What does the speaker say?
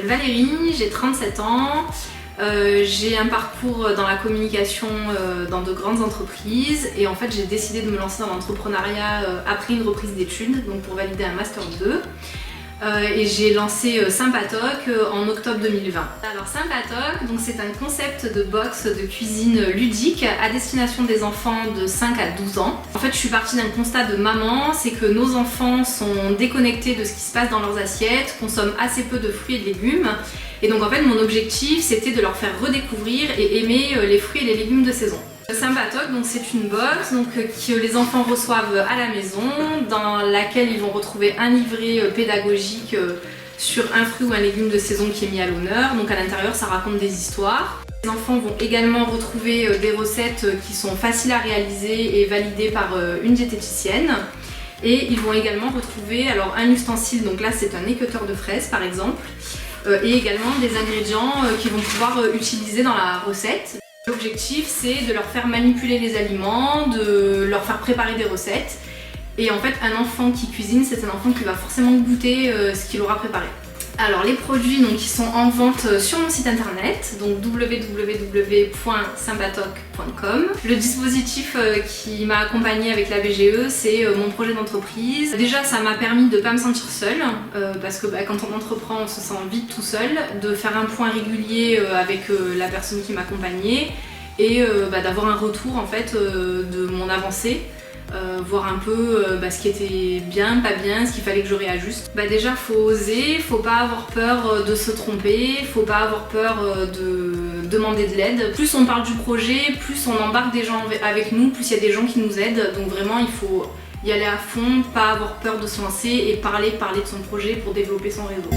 Valérie, j'ai 37 ans. J'ai un parcours dans la communication dans de grandes entreprises et en fait j'ai décidé de me lancer dans l'entrepreneuriat après une reprise d'études, donc pour valider un Master 2. Et j'ai lancé Sympatoc en octobre 2020. Alors Sympatoc, donc c'est un concept de box de cuisine ludique à destination des enfants de 5 à 12 ans. En fait je suis partie d'un constat de maman, c'est que nos enfants sont déconnectés de ce qui se passe dans leurs assiettes, consomment assez peu de fruits et de légumes. Et donc en fait mon objectif c'était de leur faire redécouvrir et aimer les fruits et les légumes de saison. Sympatoc, donc c'est une box que les enfants reçoivent à la maison, dans laquelle ils vont retrouver un livret pédagogique sur un fruit ou un légume de saison qui est mis à l'honneur. Donc à l'intérieur ça raconte des histoires. Les enfants vont également retrouver des recettes qui sont faciles à réaliser et validées par une diététicienne. Et ils vont également retrouver alors un ustensile, donc là c'est un équeuteur de fraises par exemple, et également des ingrédients qu'ils vont pouvoir utiliser dans la recette. L'objectif c'est de leur faire manipuler les aliments, de leur faire préparer des recettes. Et en fait un enfant qui cuisine, c'est un enfant qui va forcément goûter ce qu'il aura préparé. Alors les produits donc, ils sont en vente sur mon site internet, donc www.sympatoc.com. Le dispositif qui m'a accompagnée avec la BGE, c'est mon projet d'entreprise. Déjà ça m'a permis de ne pas me sentir seule, parce que quand on entreprend on se sent vite tout seul, de faire un point régulier avec la personne qui m'accompagnait et d'avoir un retour en fait de mon avancée. Voir un peu ce qui était bien, pas bien, ce qu'il fallait que je réajuste. Déjà faut oser, faut pas avoir peur de se tromper, faut pas avoir peur de demander de l'aide. Plus on parle du projet, plus on embarque des gens avec nous, plus il y a des gens qui nous aident. Donc vraiment il faut y aller à fond, pas avoir peur de se lancer et parler de son projet pour développer son réseau.